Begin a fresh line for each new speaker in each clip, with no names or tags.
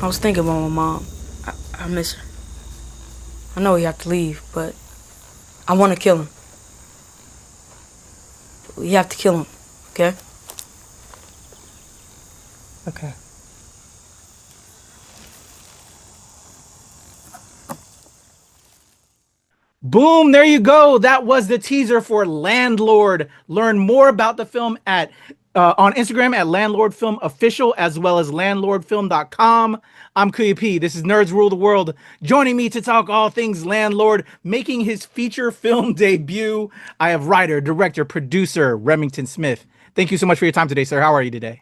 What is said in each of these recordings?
I was thinking about my mom. I miss her. I know we have to leave, but I want to kill him. We have to kill him, okay?
Okay. Boom, there you go. That was the teaser for Landlord. Learn more about the film at on Instagram at Landlord Film Official, as well as landlordfilm.com. I'm Kuya P. This is Nerds Rule the World. Joining me to talk all things Landlord, making his feature film debut, I have writer, director, producer, Remington Smith. Thank you so much for your time today, sir. How are you today?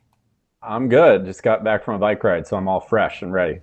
I'm good. Just got back from a bike ride, so I'm all fresh and ready.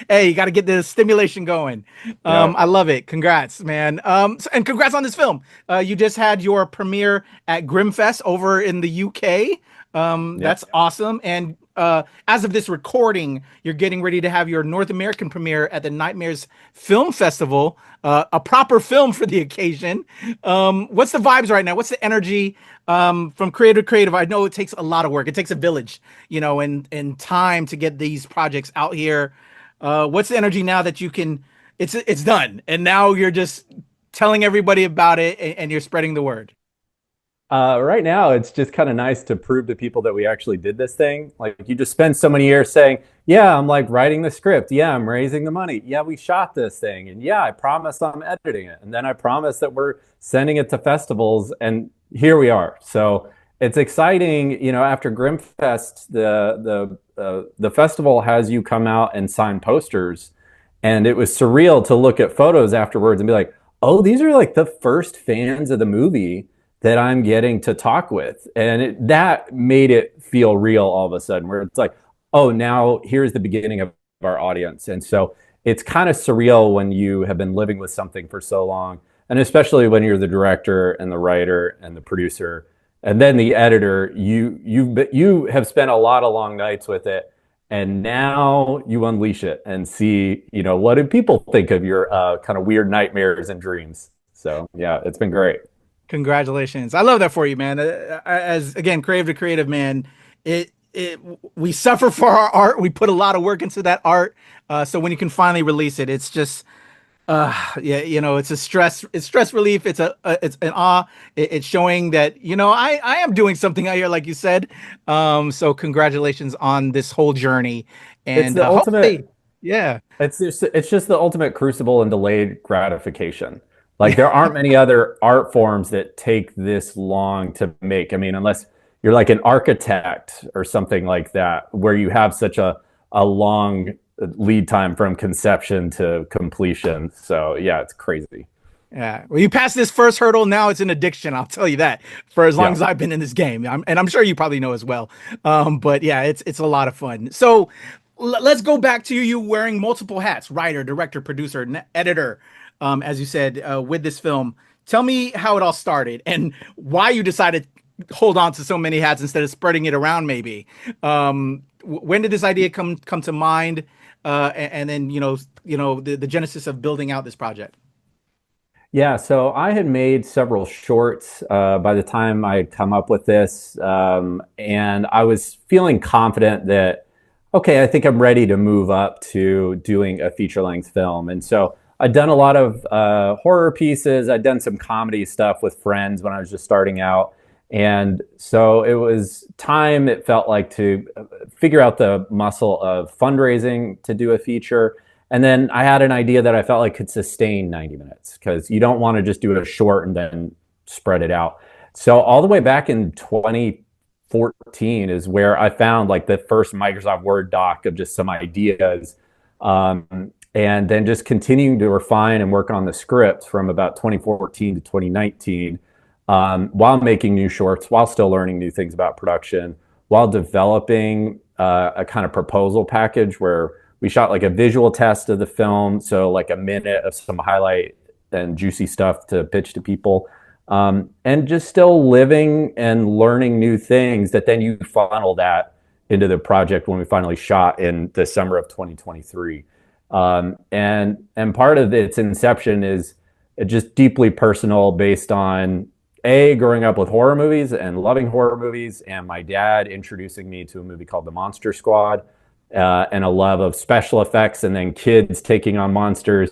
Hey, you got to get the stimulation going.
Yeah.
I love it. Congrats, man. And congrats on this film. You just had your premiere at Grimfest over in the UK.
Yep.
That's awesome. And as of this recording, you're getting ready to have your North American premiere at the Nightmares Film Festival, a proper film for the occasion. What's the vibes right now? What's the energy from creative to creative? I know it takes a lot of work. It takes a village, and time to get these projects out here. What's the energy now that you can? It's done, and now you're just telling everybody about it, and you're spreading the word.
Right now, it's just kind of nice to prove to people that we actually did this thing. Like, you just spend so many years saying, yeah, I'm like writing the script. Yeah, I'm raising the money. Yeah, we shot this thing. And yeah, I promise I'm editing it. And then I promise that we're sending it to festivals. And here we are. So it's exciting. After Grimfest, the festival has you come out and sign posters. And it was surreal to look at photos afterwards and be like, oh, these are like the first fans of the movie that I'm getting to talk with. And that made it feel real all of a sudden, where it's like, oh, now here's the beginning of our audience. And so it's kind of surreal when you have been living with something for so long, and especially when you're the director and the writer and the producer and then the editor. You have spent a lot of long nights with it, and now you unleash it and see, what do people think of your kind of weird nightmares and dreams. So yeah, it's been great.
Congratulations. I love that for you, man. As again, creative to creative, man, it we suffer for our art. We put a lot of work into that art. So when you can finally release it, it's just yeah, it's it's stress relief. It's an awe. It's showing that, I am doing something out here, like you said. So congratulations on this whole journey.
It's
And
the
hopefully,
ultimate
yeah.
it's just the ultimate crucible and delayed gratification. Like, there aren't many other art forms that take this long to make. I mean, unless you're like an architect or something like that, where you have such a long lead time from conception to completion. So yeah, it's crazy.
Yeah. Well, you passed this first hurdle. Now it's an addiction. I'll tell you that, for as long
Yeah.
as I've been in this game. And I'm sure you probably know as well. But yeah, it's a lot of fun. So let's go back to you wearing multiple hats: writer, director, producer, editor. As you said, with this film. Tell me how it all started and why you decided to hold on to so many hats instead of spreading it around. Maybe when did this idea come to mind? And then the genesis of building out this project.
Yeah, so I had made several shorts by the time I had come up with this, and I was feeling confident that, okay, I think I'm ready to move up to doing a feature-length film. And so I'd done a lot of horror pieces. I'd done some comedy stuff with friends when I was just starting out. And so it was time, it felt like, to figure out the muscle of fundraising to do a feature. And then I had an idea that I felt like could sustain 90 minutes, because you don't want to just do a short and then spread it out. So all the way back in 2014 is where I found like the first Microsoft Word doc of just some ideas. And then just continuing to refine and work on the script from about 2014 to 2019, while making new shorts, while still learning new things about production, while developing a kind of proposal package where we shot like a visual test of the film. So like a minute of some highlight and juicy stuff to pitch to people. And just still living and learning new things that then you funnel that into the project when we finally shot in the summer of 2023. And part of its inception is just deeply personal, based on growing up with horror movies and loving horror movies, and my dad introducing me to a movie called The Monster Squad. and a love of special effects, and then kids taking on monsters.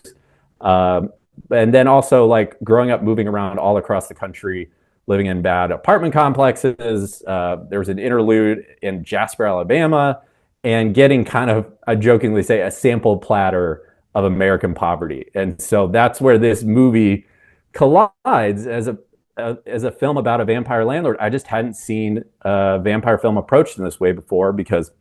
And then also like growing up, moving around all across the country, living in bad apartment complexes. There was an interlude in Jasper, Alabama, and getting kind of, I jokingly say, a sample platter of American poverty. And so that's where this movie collides as a film about a vampire landlord. I just hadn't seen a vampire film approached in this way before, because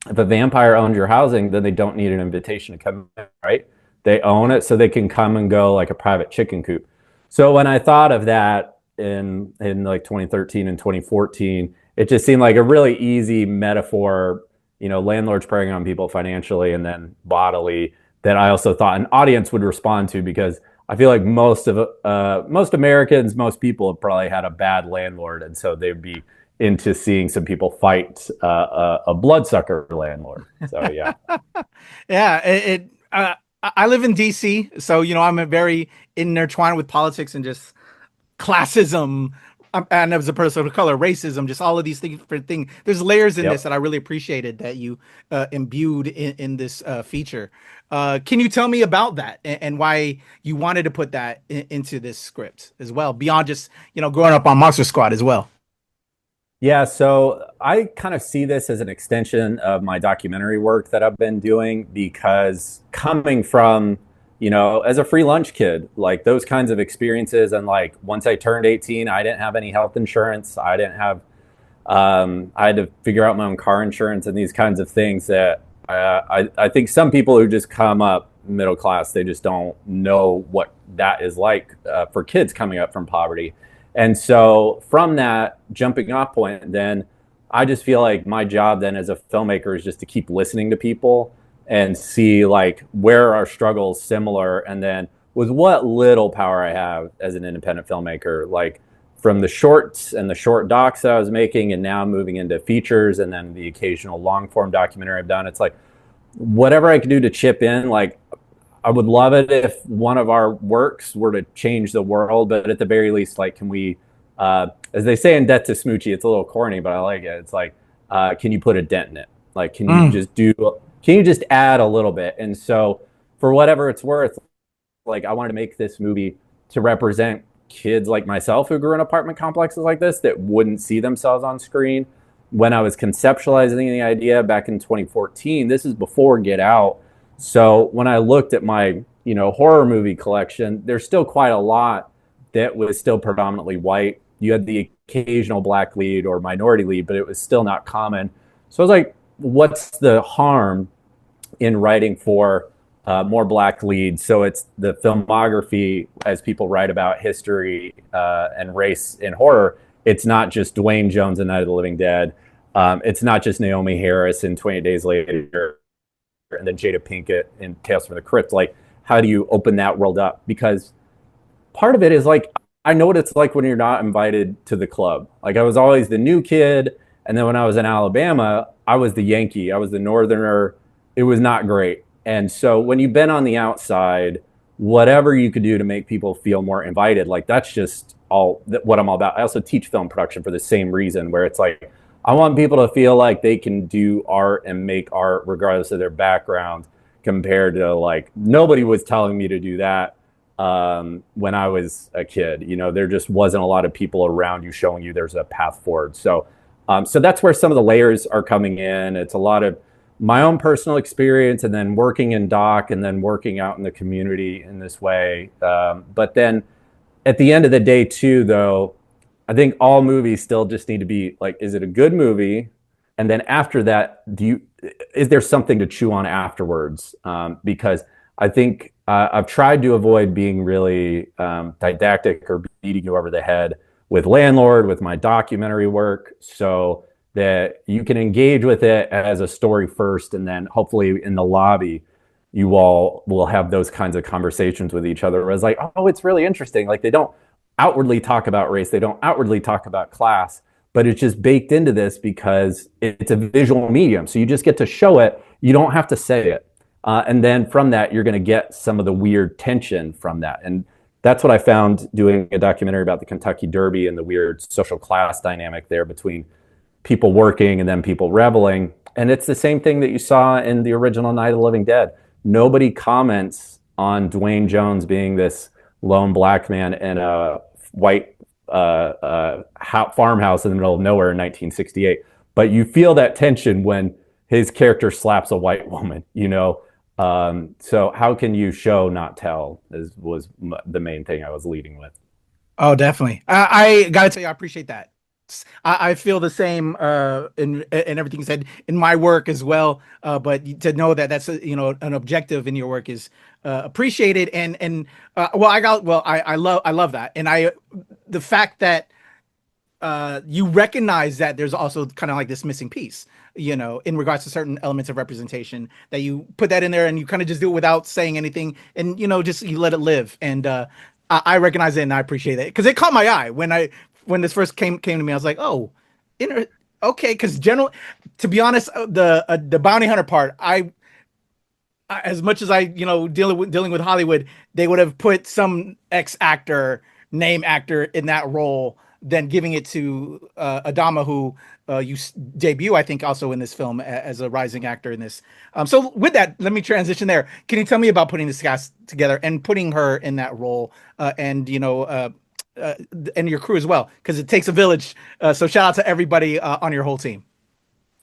if a vampire owns your housing, then they don't need an invitation to come in, right? They own it, so they can come and go like a private chicken coop. So when I thought of that in like 2013 and 2014, it just seemed like a really easy metaphor, landlords preying on people financially and then bodily, that I also thought an audience would respond to, because I feel like most Americans, most people have probably had a bad landlord, and so they'd be into seeing some people fight a bloodsucker landlord. So yeah.
Yeah, I live in DC, so I'm a very intertwined with politics and just classism, and as a person of color, racism, just all of these different things. There's layers in this that I really appreciated that you imbued in this feature. Can you tell me about that and why you wanted to put that into this script as well, beyond just growing up on Monster Squad as well?
Yeah, so I kind of see this as an extension of my documentary work that I've been doing, because coming from, as a free lunch kid, like those kinds of experiences, and like once I turned 18, I didn't have any health insurance. I didn't have, I had to figure out my own car insurance and these kinds of things that I think some people who just come up middle class, they just don't know what that is like for kids coming up from poverty. And so from that jumping off point, then I just feel like my job then as a filmmaker is just to keep listening to people and see like where our struggles similar. And then with what little power I have as an independent filmmaker, like from the shorts and the short docs I was making, and now moving into features, and then the occasional long form documentary I've done, it's like whatever I can do to chip in. Like I would love it if one of our works were to change the world, but at the very least, like, can we, as they say in Death to Smoochie, it's a little corny, but I like it. It's like, can you put a dent in it? Like, can you just add a little bit? And so for whatever it's worth, like I wanted to make this movie to represent kids like myself who grew in apartment complexes like this, that wouldn't see themselves on screen. When I was conceptualizing the idea back in 2014, this is before Get Out. So when I looked at my, horror movie collection, there's still quite a lot that was still predominantly white. You had the occasional black lead or minority lead, but it was still not common. So I was like, what's the harm in writing for more black leads? So it's the filmography, as people write about history and race in horror. It's not just Dwayne Jones in Night of the Living Dead. It's not just Naomi Harris in 28 Days Later, and then Jada Pinkett in Tales from the Crypt. Like, how do you open that world up? Because part of it is like, I know what it's like when you're not invited to the club. Like, I was always the new kid, and then when I was in Alabama, I was the Yankee, I was the Northerner. It was not great. And so when you've been on the outside, whatever you could do to make people feel more invited, like that's just what I'm all about. I also teach film production for the same reason, where it's like, I want people to feel like they can do art and make art regardless of their background, compared to like, nobody was telling me to do that when I was a kid. There just wasn't a lot of people around you showing you there's a path forward. So that's where some of the layers are coming in. It's a lot of my own personal experience, and then working in doc, and then working out in the community in this way. But then at the end of the day too, though, I think all movies still just need to be like, is it a good movie? And then after that, is there something to chew on afterwards? Because I think I've tried to avoid being really didactic or beating you over the head with LandLord, with my documentary work, so that you can engage with it as a story first, and then hopefully in the lobby, you all will have those kinds of conversations with each other. Whereas like, oh, it's really interesting. Like, they don't outwardly talk about race, they don't outwardly talk about class, but it's just baked into this because it's a visual medium. So you just get to show it. You don't have to say it. And then from that, you're going to get some of the weird tension from that. And that's what I found doing a documentary about the Kentucky Derby and the weird social class dynamic there between people working and then people reveling. And it's the same thing that you saw in the original Night of the Living Dead. Nobody comments on Dwayne Jones being this lone black man in a white farmhouse in the middle of nowhere in 1968. But you feel that tension when his character slaps a white woman, you know. So how can you show, not tell, was the main thing I was leading with.
Oh, definitely. I gotta tell you, I appreciate that. I feel the same in everything you said in my work as well. But to know that that's a, you know, an objective in your work is appreciated. And I love that. And the fact that you recognize that there's also kind of like this missing piece, you know, in regards to certain elements of representation, that you put that in there and you kind of just do it without saying anything, and you know, just you let it live. And I recognize it and I appreciate it because it caught my eye when this first came to me. I was like, oh, okay, because to be honest, the bounty hunter part, as much as I, you know, dealing with Hollywood, they would have put some name actor in that role than giving it to Adama, who you debut, I think, also in this film as a rising actor in this. So with that, let me transition there. Can you tell me about putting this cast together and putting her in that role, and you know, and your crew as well, because it takes a village. So shout out to everybody on your whole team.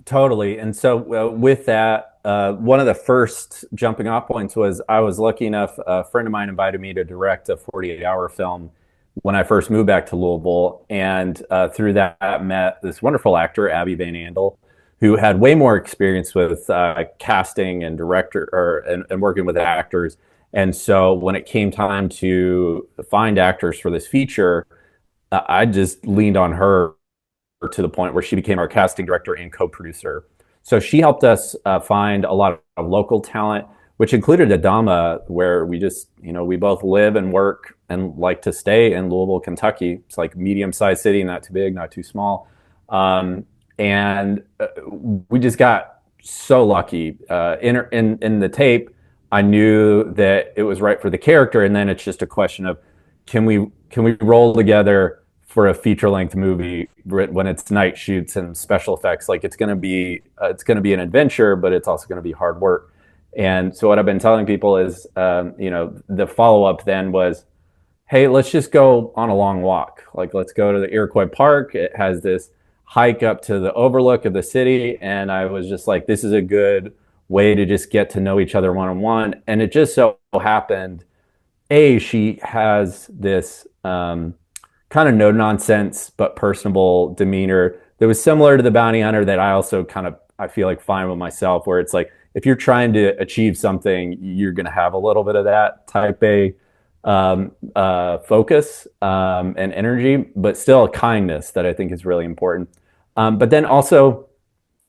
Totally. And so with that, one of the first jumping off points was I was lucky enough, a friend of mine invited me to direct a 48-hour film when I first moved back to Louisville. And through that, I met this wonderful actor, Abby Van Andel, who had way more experience with casting and and working with actors. And so when it came time to find actors for this feature, I just leaned on her to the point where she became our casting director and co-producer. So she helped us find a lot of local talent, which included Adama, where we just, you know, we both live and work and like to stay in Louisville, Kentucky. It's like medium-sized city, not too big, not too small. And we just got so lucky. In the tape, I knew that it was right for the character, and then it's just a question of can we roll together for a feature-length movie when it's night shoots and special effects. Like it's gonna be an adventure, but it's also gonna be hard work. And so what I've been telling people is, you know, the follow-up then was, hey, let's just go on a long walk. Like let's go to the Iroquois Park. It has this hike up to the overlook of the city, and I was just like, this is a good way to just get to know each other one-on-one. And it just so happened, she has this kind of no nonsense but personable demeanor that was similar to the bounty hunter that I also I feel like find with myself, where it's like if you're trying to achieve something, you're going to have a little bit of that type A focus and energy, but still a kindness that I think is really important. But then also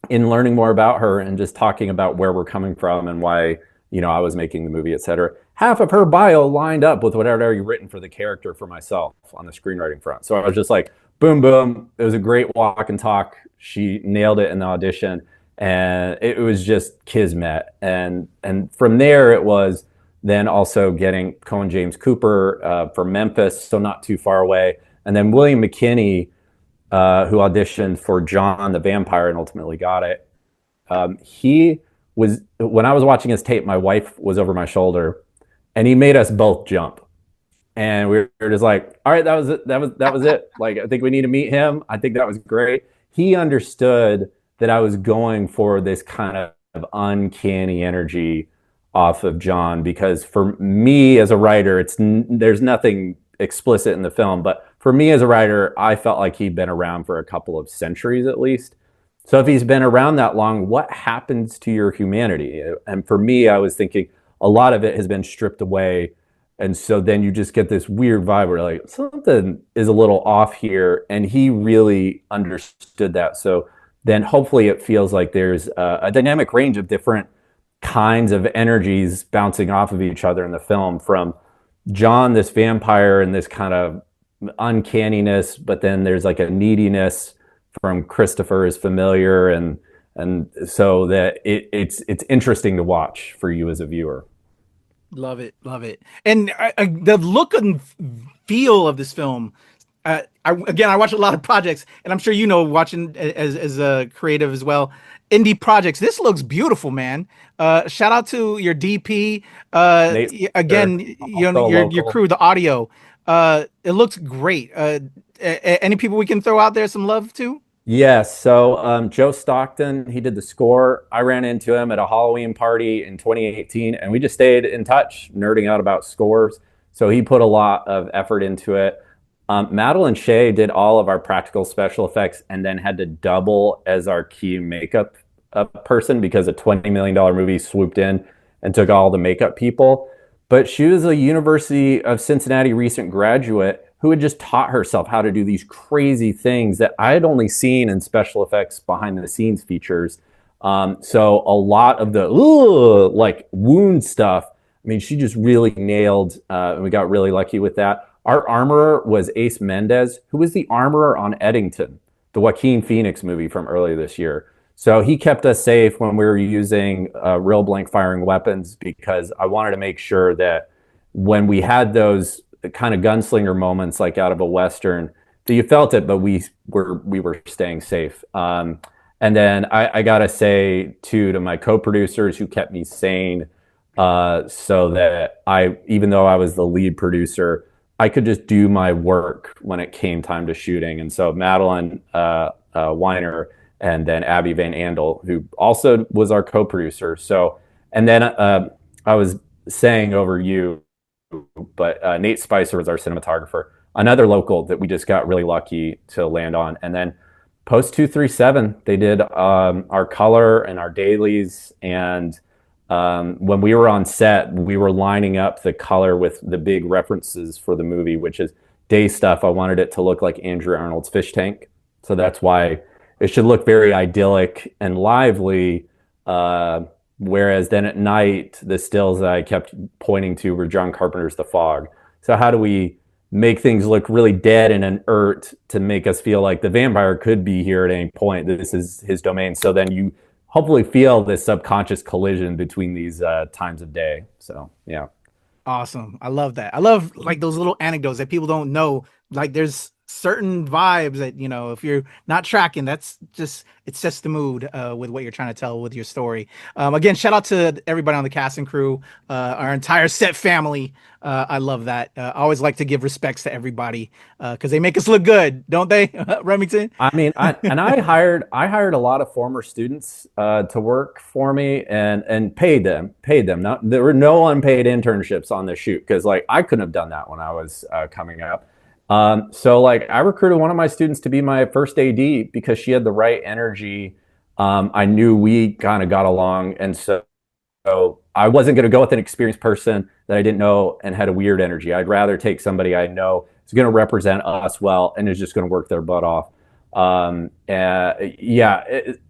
in learning more about her and just talking about where we're coming from and why, you know, I was making the movie, etc. Half of her bio lined up with what I'd already written for the character for myself on the screenwriting front. So I was just like, boom, boom. It was a great walk and talk. She nailed it in the audition, and it was just kismet. And from there, it was then also getting Cohen James Cooper from Memphis, so not too far away, and then William McKinney, who auditioned for John the Vampire and ultimately got it. He was, when I was watching his tape, my wife was over my shoulder, and he made us both jump. And we were just like, all right, that was it. That was it. Like, I think we need to meet him. I think that was great. He understood that I was going for this kind of uncanny energy off of John, because for me as a writer, there's nothing explicit in the film, but for me as a writer, I felt like he'd been around for a couple of centuries at least. So if he's been around that long, what happens to your humanity? And for me, I was thinking a lot of it has been stripped away. And so then you just get this weird vibe where like something is a little off here. And he really understood that. So then hopefully it feels like there's a dynamic range of different kinds of energies bouncing off of each other in the film, from John, this vampire, and this kind of uncanniness, but then there's like a neediness from Christopher, is familiar, and so that it's interesting to watch for you as a viewer.
Love it, love it. And the look and feel of this film. I watch a lot of projects, and I'm sure you know, watching as a creative as well. indie projects. This looks beautiful, man. Shout out to your DP.
Nate,
Again, you know,
also a
your
local.
crew, the audio. It looks great. Any people we can throw out there some love to?
Yes. So Joe Stockton, he did the score. I ran into him at a Halloween party in 2018, and we just stayed in touch, nerding out about scores. So he put a lot of effort into it. Madeline Shea did all of our practical special effects and then had to double as our key makeup person because a $20 million movie swooped in and took all the makeup people. But she was a University of Cincinnati recent graduate who had just taught herself how to do these crazy things that I had only seen in special effects behind the scenes features. So a lot of the like wound stuff, I mean, she just really nailed, and we got really lucky with that. Our armorer was Ace Mendez, who was the armorer on Eddington, the Joaquin Phoenix movie from earlier this year. So he kept us safe when we were using real blank firing weapons because I wanted to make sure that when we had those kind of gunslinger moments like out of a Western, that you felt it, but we were staying safe. And then I gotta say too to my co-producers who kept me sane, so that even though I was the lead producer, I could just do my work when it came time to shooting. And so Madeline Weiner and then Abby Van Andel, who also was our co-producer. So, and then I was saying over you, but Nate Spicer was our cinematographer, another local that we just got really lucky to land on. And then post 237, they did our color and our dailies. And when we were on set, we were lining up the color with the big references for the movie, which is day stuff. I wanted it to look like Andrew Arnold's fish tank. So that's why it should look very idyllic and lively. Whereas then at night, the stills that I kept pointing to were John Carpenter's The Fog. So how do we make things look really dead and inert to make us feel like the vampire could be here at any point? This is his domain. So then you hopefully feel this subconscious collision between these times of day. So, yeah.
Awesome. I love that. I love like those little anecdotes that people don't know. Like there's certain vibes that, you know, if you're not tracking, that's just, it sets the mood with what you're trying to tell with your story. Again, shout out to everybody on the cast and crew, our entire set family. I love that. I always like to give respects to everybody because they make us look good, don't they, Remington?
I mean, I hired a lot of former students to work for me and paid them. There were no unpaid internships on the shoot because like I couldn't have done that when I was coming up. So like I recruited one of my students to be my first AD because she had the right energy. I knew we kind of got along, and so I wasn't going to go with an experienced person that I didn't know and had a weird energy. I'd rather take somebody I know is going to represent us well and is just going to work their butt off.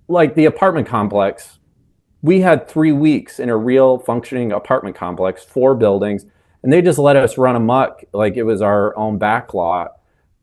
Like the apartment complex, we had 3 weeks in a real functioning apartment complex, 4 buildings, and they just let us run amok like it was our own back lot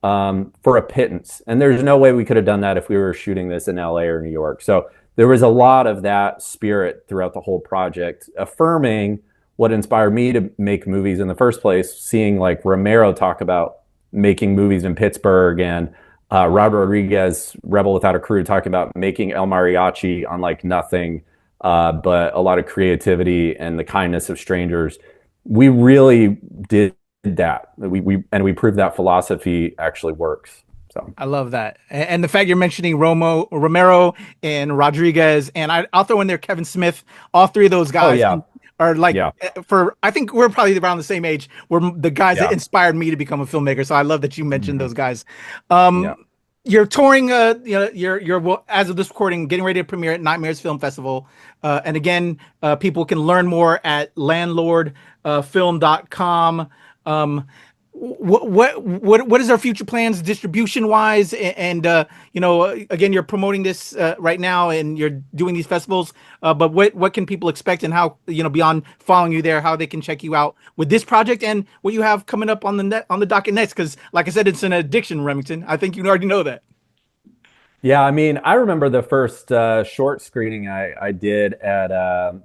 for a pittance. And there's no way we could have done that if we were shooting this in LA or New York. So there was a lot of that spirit throughout the whole project, affirming what inspired me to make movies in the first place, seeing like Romero talk about making movies in Pittsburgh and Robert Rodriguez, Rebel Without a Crew, talking about making El Mariachi on like nothing but a lot of creativity and the kindness of strangers. We really did that. We proved that philosophy actually works. So
I love that. And the fact you're mentioning Romero and Rodriguez, and I'll throw in there Kevin Smith, all 3 of those guys are like, I think we're probably around the same age, were the guys that inspired me to become a filmmaker. So I love that you mentioned those guys. You're touring, you're as of this recording, getting ready to premiere at Nightmares Film Festival. And again, people can learn more at landlordfilm.com. What is our future plans distribution wise? And again, you're promoting this right now and you're doing these festivals. But what can people expect, and how, beyond following you there, how they can check you out with this project and what you have coming up on the docket next? Because like I said, it's an addiction, Remington. I think you already know that.
Yeah, I mean, I remember the first short screening I did at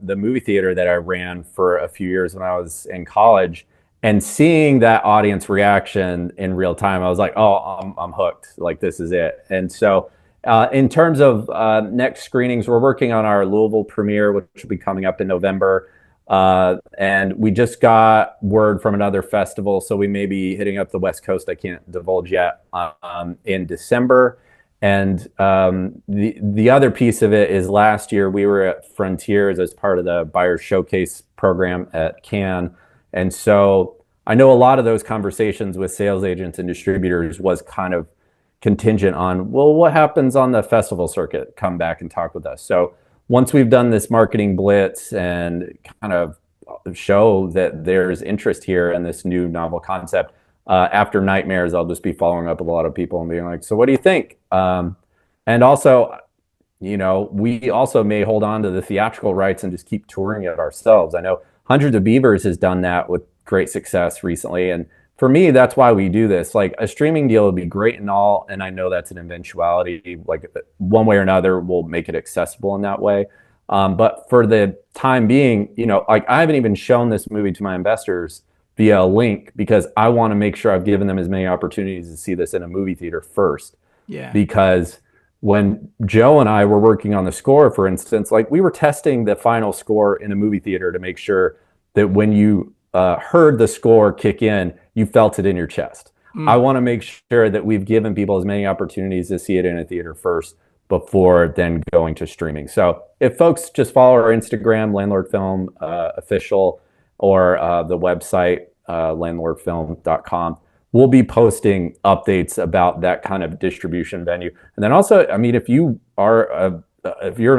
the movie theater that I ran for a few years when I was in college. And seeing that audience reaction in real time, I was like, oh, I'm hooked. Like, this is it. And so In terms of next screenings, we're working on our Louisville premiere, which will be coming up in November. And we just got word from another festival, so we may be hitting up the West Coast. I can't divulge yet, in December. And the other piece of it is last year we were at Frontiers as part of the Buyer Showcase program at Cannes. And so I know a lot of those conversations with sales agents and distributors was kind of contingent on, well, what happens on the festival circuit? Come back and talk with us. So once we've done this marketing blitz and kind of show that there's interest here in this new novel concept, after Nightmares, I'll just be following up with a lot of people and being like, so what do you think? And also, we also may hold on to the theatrical rights and just keep touring it ourselves. I know Hundreds of Beavers has done that with great success recently. And for me, that's why we do this. Like, a streaming deal would be great and all, and I know that's an eventuality. Like, one way or another, we'll make it accessible in that way. But for the time being, like, I haven't even shown this movie to my investors via a link because I want to make sure I've given them as many opportunities to see this in a movie theater first.
Yeah.
Because when Joe and I were working on the score, for instance, like, we were testing the final score in a movie theater to make sure that when you heard the score kick in, you felt it in your chest. I want to make sure that we've given people as many opportunities to see it in a theater first before then going to streaming. So if folks just follow our Instagram, LandLord Film Official, or the website, landlordfilm.com, we'll be posting updates about that kind of distribution venue. And then also, I mean, if you're an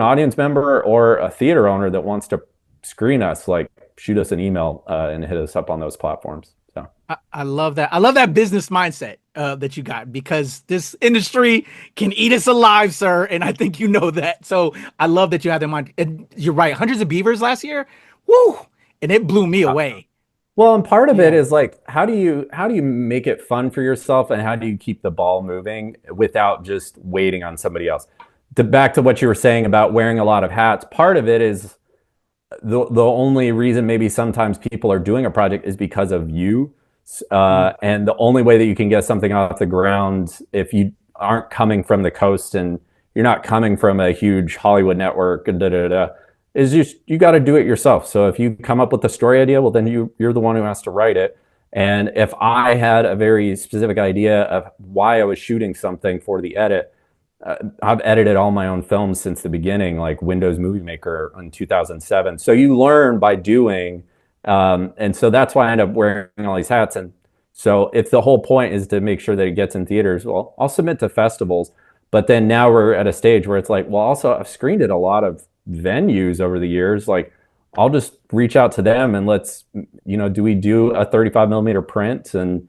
audience member or a theater owner that wants to screen us, like, shoot us an email and hit us up on those platforms. So
I love that. I love that business mindset that you got, because this industry can eat us alive, sir. And I think you know that. So I love that you have that in mind. And you're right. Hundreds of Beavers last year. Woo! And it blew me away.
Well, and part of it is like, how do you make it fun for yourself, and how do you keep the ball moving without just waiting on somebody else? Back to what you were saying about wearing a lot of hats, part of it is the only reason maybe sometimes people are doing a project is because of you. And the only way that you can get something off the ground, if you aren't coming from the coast and you're not coming from a huge Hollywood network, is just, you got to do it yourself. So if you come up with a story idea, well, then you're the one who has to write it. And if I had a very specific idea of why I was shooting something for the edit, I've edited all my own films since the beginning, like Windows Movie Maker in 2007. So you learn by doing. And so that's why I end up wearing all these hats. And so if the whole point is to make sure that it gets in theaters, well, I'll submit to festivals. But then now we're at a stage where it's like, well, also I've screened at a lot of venues over the years. Like, I'll just reach out to them and let's, do we do a 35 millimeter print and,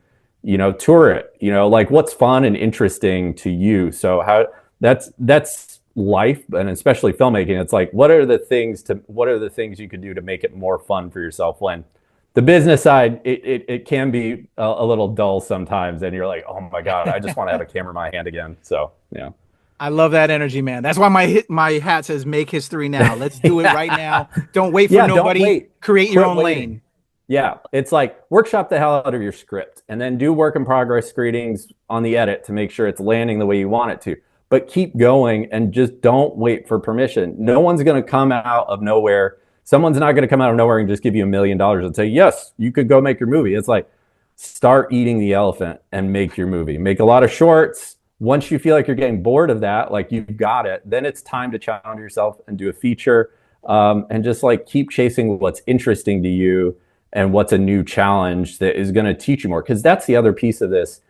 tour it, like, what's fun and interesting to you. So how that's life, and especially filmmaking. It's like, what are the things you could do to make it more fun for yourself? When the business side, it can be a little dull sometimes, and you're like, oh my God, I just want to have a camera in my hand again. So, yeah.
I love that energy, man. That's why my hat says "Make History Now." Let's do it right now. Don't wait for nobody.
Don't wait.
Create your own
waiting.
lane.
Yeah, it's like, workshop the hell out of your script, and then do work in progress screenings on the edit to make sure it's landing the way you want it to. But keep going and just don't wait for permission. No one's going to come out of nowhere. Someone's not going to come out of nowhere and just give you $1 million and say, yes, you could go make your movie. It's like, start eating the elephant and make your movie. Make a lot of shorts. Once you feel like you're getting bored of that, like, you've got it, then it's time to challenge yourself and do a feature, and just, like, keep chasing what's interesting to you and what's a new challenge that is going to teach you more. Because that's the other piece of this.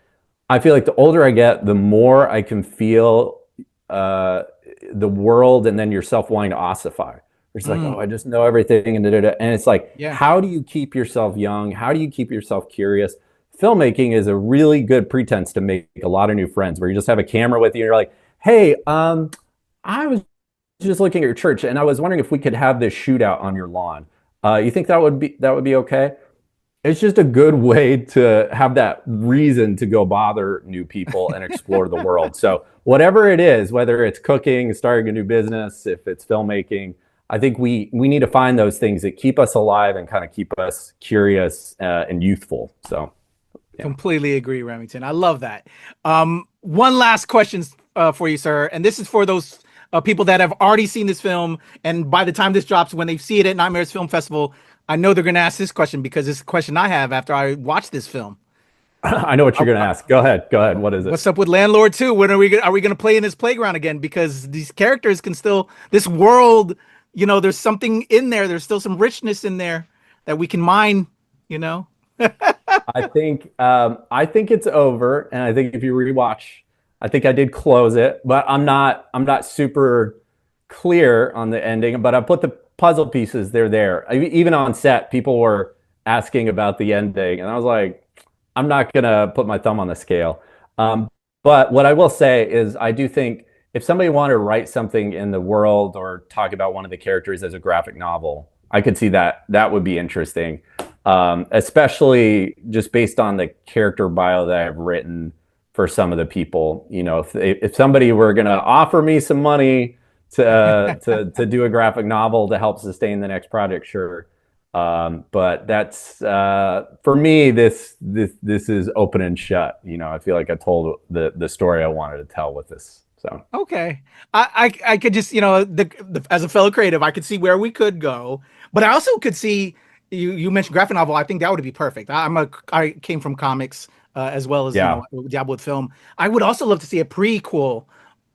I feel like the older I get, the more I can feel the world and then yourself wanting to ossify. It's like, oh, I just know everything, and and it's like, how do you keep yourself young? How do you keep yourself curious? Filmmaking is a really good pretense to make a lot of new friends, where you just have a camera with you and you're like, hey, I was just looking at your church and I was wondering if we could have this shootout on your lawn. You think that would be okay? It's just a good way to have that reason to go bother new people and explore the world. So whatever it is, whether it's cooking, starting a new business, if it's filmmaking, I think we need to find those things that keep us alive and kind of keep us curious and youthful. So. Yeah.
Completely agree, Remington. I love that. One last question for you, sir. And this is for those people that have already seen this film. And by the time this drops, when they see it at Nightmares Film Festival, I know they're going to ask this question because it's a question I have after I watched this film.
I know what you're going to ask. Go ahead. What is it?
What's up with Landlord 2? When are we going to play in this playground again? Because these characters can still, this world, you know, there's something in there. There's still some richness in there that we can mine, you know?
I think it's over, and I think if you rewatch, I think I did close it, but I'm not super clear on the ending. But I put the puzzle pieces. They're there. Even on set, people were asking about the ending, and I was like, I'm not gonna put my thumb on the scale. But what I will say is, I do think if somebody wanted to write something in the world or talk about one of the characters as a graphic novel, I could see that would be interesting. Especially just based on the character bio that I've written for some of the people. You know, if somebody were going to offer me some money to do a graphic novel to help sustain the next project, sure. But that's for me. This is open and shut. You know, I feel like I told the story I wanted to tell with this. So
okay, I could just, you know, as a fellow creative, I could see where we could go, but I also could see. You mentioned graphic novel. I think that would be perfect. I came from comics as well as, you know, dabble with film. I would also love to see a prequel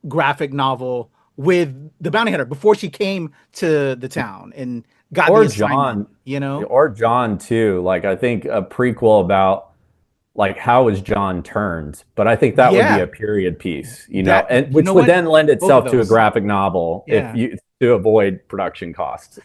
graphic novel with the bounty hunter before she came to the town and got the assignment,
John,
you know,
or John too. Like, I think a prequel about like how was John turned, but I think that would be a period piece, you know, and which would then lend itself to a graphic novel if you to avoid production costs.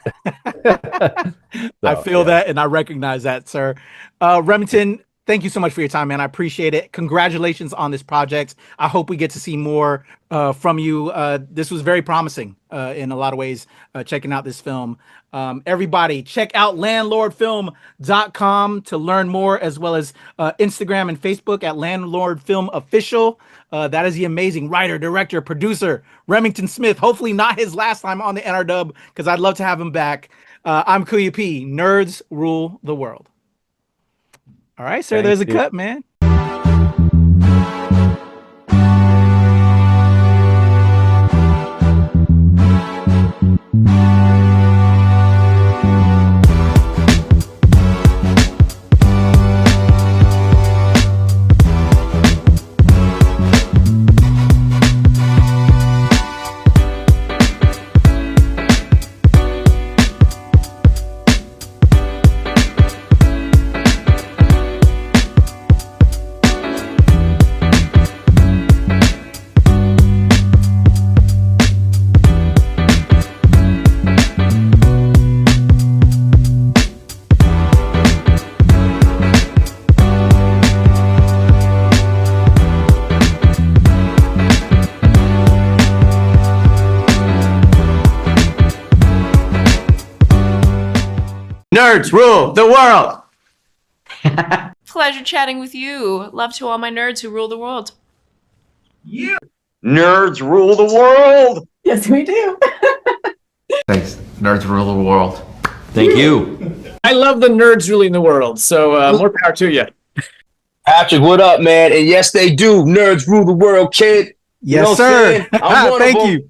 I feel that, and I recognize that, sir. Remington, thank you so much for your time, man. I appreciate it. Congratulations on this project. I hope we get to see more from you. This was very promising in a lot of ways, checking out this film. Everybody, check out landlordfilm.com to learn more, as well as Instagram and Facebook at Landlord Film Official. That is the amazing writer, director, producer, Remington Smith. Hopefully not his last time on the NRW, because I'd love to have him back. I'm Kuya P. Nerds rule the world. All right, sir, there's a cut, man.
Nerds rule the world.
Pleasure chatting with you. Love to all my nerds who rule the world.
Yeah. Nerds rule the world.
Yes, we do.
Thanks. Nerds rule the world. Thank you.
I love the nerds ruling the world, so more power to you.
Patrick, what up, man? And yes, they do. Nerds rule the world, kid.
Yes,
you know
sir.
Thank
you.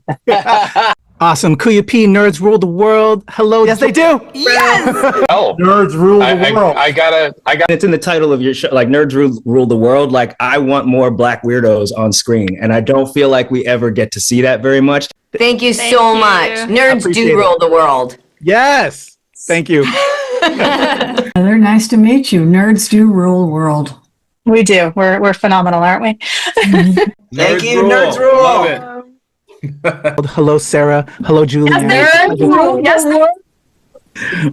Awesome. Kuya P, nerds rule the world. Hello.
Yes, they do.
Yes.
Oh,
Nerds rule the world.
I got.
It's in the title of your show, like Nerds Rule the World. Like, I want more Black weirdos on screen, and I don't feel like we ever get to see that very much.
Thank you so much. Nerds do rule the world.
Yes. Thank you.
They're nice to meet you. Nerds do rule the world.
We do. We're phenomenal, aren't we?
Thank you, Nerds rule.
Love it.
Hello, Sarah. Hello, Julian.
Yes.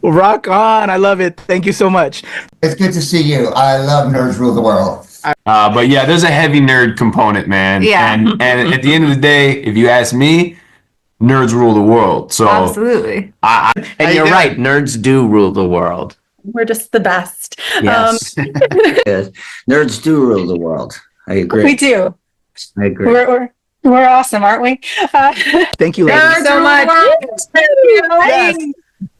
Rock on. I love it. Thank you so much.
It's good to see you. I love Nerds Rule the World.
But yeah, there's a heavy nerd component, man.
Yeah.
And at the end of the day, if you ask me, nerds rule the world. So
Absolutely.
And you're right, nerds do rule the world.
We're just the best.
Yes.
Yes. Nerds do rule the world. I agree.
We do.
I agree.
We're awesome, aren't we?
Thank you, ladies.
Nerds so much.
Yes.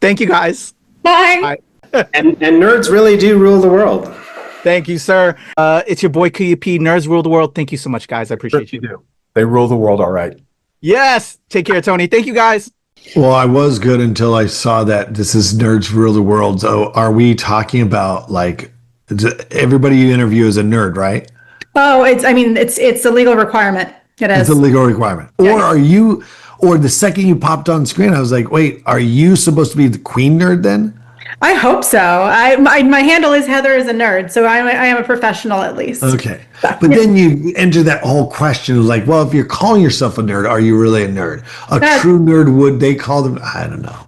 Thank you, guys.
Bye.
And nerds really do rule the world.
Thank you, sir. It's your boy Kuya P, Nerds Rule the World. Thank you so much, guys. I appreciate you.
They rule the world all right.
Yes. Take care, Tony. Thank you, guys.
Well, I was good until I saw that this is Nerds Rule the World. So are we talking about like everybody you interview is a nerd, right?
Oh, it's a legal requirement. It is.
It's a legal requirement.
Yeah.
Or are you, or the second you popped on screen, I was like, wait, are you supposed to be the queen nerd then?
I hope so. My handle is Heather is a nerd, so I am a professional at least.
Okay. But then you enter that whole question of like, well, if you're calling yourself a nerd, are you really a nerd? True nerd, would they call them? I don't know.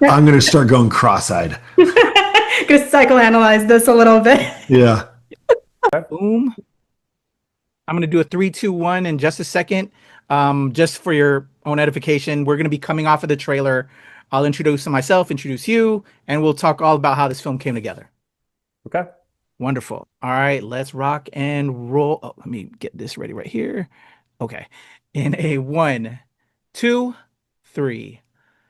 I'm going to start going cross-eyed.
Going to psychoanalyze this a little bit.
Yeah.
Boom. I'm going to do a 3, 2, 1 in just a second. Just for your own edification, we're going to be coming off of the trailer. I'll introduce myself, introduce you, and we'll talk all about how this film came together.
Okay.
Wonderful. All right, let's rock and roll. Oh, let me get this ready right here. Okay. In a 1, 2, 3.